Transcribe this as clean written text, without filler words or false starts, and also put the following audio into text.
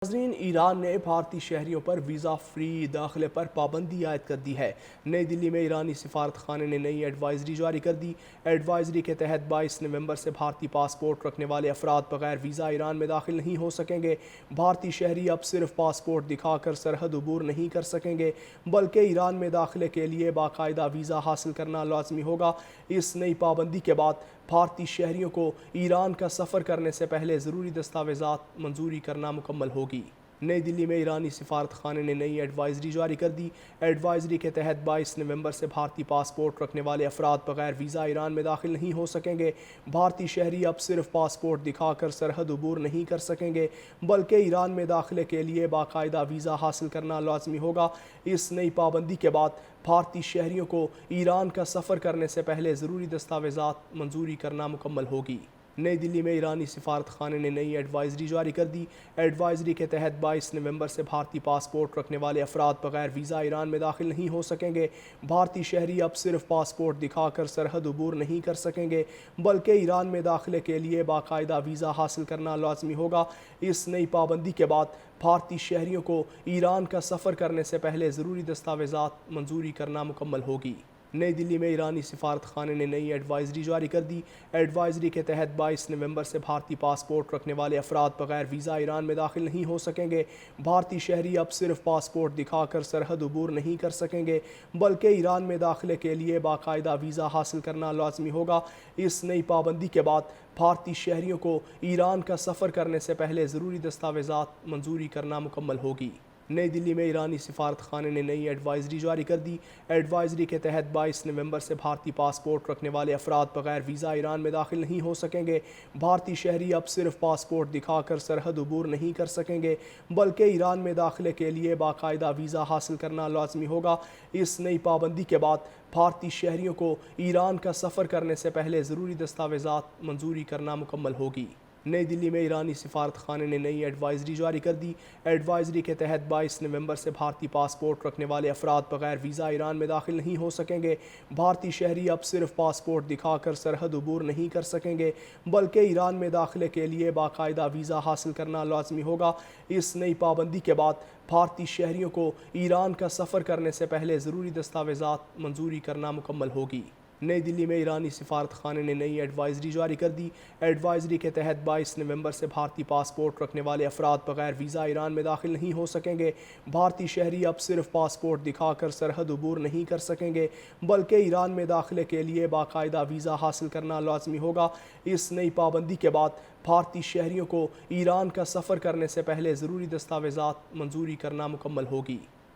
ناظرین، ایران نے بھارتی شہریوں پر ویزا فری داخلے پر پابندی عائد کر دی ہے۔ نئی دلی میں ایرانی سفارت خانے نے نئی ایڈوائزری جاری کر دی۔ ایڈوائزری کے تحت 22 نومبر سے بھارتی پاسپورٹ رکھنے والے افراد بغیر ویزا ایران میں داخل نہیں ہو سکیں گے۔ بھارتی شہری اب صرف پاسپورٹ دکھا کر سرحد عبور نہیں کر سکیں گے، بلکہ ایران میں داخلے کے لیے باقاعدہ ویزا حاصل کرنا لازمی ہوگا۔ اس نئی پابندی کے بعد بھارتی شہریوں کو ایران کا سفر کرنے سے پہلے ضروری دستاویزات منظوری کرنا مکمل ہوگی۔ نئی دلی میں ایرانی سفارت خانے نے نئی ایڈوائزری جاری کر دی۔ ایڈوائزری کے تحت 22 نومبر سے بھارتی پاسپورٹ رکھنے والے افراد بغیر ویزا ایران میں داخل نہیں ہو سکیں گے۔ بھارتی شہری اب صرف پاسپورٹ دکھا کر سرحد عبور نہیں کر سکیں گے، بلکہ ایران میں داخلے کے لیے باقاعدہ ویزا حاصل کرنا لازمی ہوگا۔ اس نئی پابندی کے بعد بھارتی شہریوں کو ایران کا سفر کرنے سے پہلے ضروری دستاویزات منظوری کرنا مکمل ہوگی۔ نئی دلی میں ایرانی سفارت خانے نے نئی ایڈوائزری جاری کر دی۔ ایڈوائزری کے تحت 22 نومبر سے بھارتی پاسپورٹ رکھنے والے افراد بغیر ویزا ایران میں داخل نہیں ہو سکیں گے۔ بھارتی شہری اب صرف پاسپورٹ دکھا کر سرحد عبور نہیں کر سکیں گے، بلکہ ایران میں داخلے کے لیے باقاعدہ ویزا حاصل کرنا لازمی ہوگا۔ اس نئی پابندی کے بعد بھارتی شہریوں کو ایران کا سفر کرنے سے پہلے ضروری دستاویزات منظوری کرنا مکمل ہوگی۔ نئی دلی میں ایرانی سفارت خانے نے نئی ایڈوائزری جاری کر دی۔ ایڈوائزری کے تحت 22 نومبر سے بھارتی پاسپورٹ رکھنے والے افراد بغیر ویزا ایران میں داخل نہیں ہو سکیں گے۔ بھارتی شہری اب صرف پاسپورٹ دکھا کر سرحد عبور نہیں کر سکیں گے، بلکہ ایران میں داخلے کے لیے باقاعدہ ویزا حاصل کرنا لازمی ہوگا۔ اس نئی پابندی کے بعد بھارتی شہریوں کو ایران کا سفر کرنے سے پہلے ضروری دستاویزات منظوری کرنا مکمل ہوگی۔ نئی دلی میں ایرانی سفارت خانے نے نئی ایڈوائزری جاری کر دی۔ ایڈوائزری کے تحت 22 نومبر سے بھارتی پاسپورٹ رکھنے والے افراد بغیر ویزا ایران میں داخل نہیں ہو سکیں گے۔ بھارتی شہری اب صرف پاسپورٹ دکھا کر سرحد عبور نہیں کر سکیں گے، بلکہ ایران میں داخلے کے لیے باقاعدہ ویزا حاصل کرنا لازمی ہوگا۔ اس نئی پابندی کے بعد بھارتی شہریوں کو ایران کا سفر کرنے سے پہلے ضروری دستاویزات منظوری کرنا مکمل ہوگی۔ نئی دلی میں ایرانی سفارت خانے نے نئی ایڈوائزری جاری کر دی۔ ایڈوائزری کے تحت 22 نومبر سے بھارتی پاسپورٹ رکھنے والے افراد بغیر ویزا ایران میں داخل نہیں ہو سکیں گے۔ بھارتی شہری اب صرف پاسپورٹ دکھا کر سرحد عبور نہیں کر سکیں گے، بلکہ ایران میں داخلے کے لیے باقاعدہ ویزا حاصل کرنا لازمی ہوگا۔ اس نئی پابندی کے بعد بھارتی شہریوں کو ایران کا سفر کرنے سے پہلے ضروری دستاویزات منظوری کرنا مکمل ہوگی۔ نئی دلی میں ایرانی سفارت خانے نے نئی ایڈوائزری جاری کر دی۔ ایڈوائزری کے تحت 22 نومبر سے بھارتی پاسپورٹ رکھنے والے افراد بغیر ویزا ایران میں داخل نہیں ہو سکیں گے۔ بھارتی شہری اب صرف پاسپورٹ دکھا کر سرحد عبور نہیں کر سکیں گے، بلکہ ایران میں داخلے کے لیے باقاعدہ ویزا حاصل کرنا لازمی ہوگا۔ اس نئی پابندی کے بعد بھارتی شہریوں کو ایران کا سفر کرنے سے پہلے ضروری دستاویزات منظوری کرنا مکمل ہوگی۔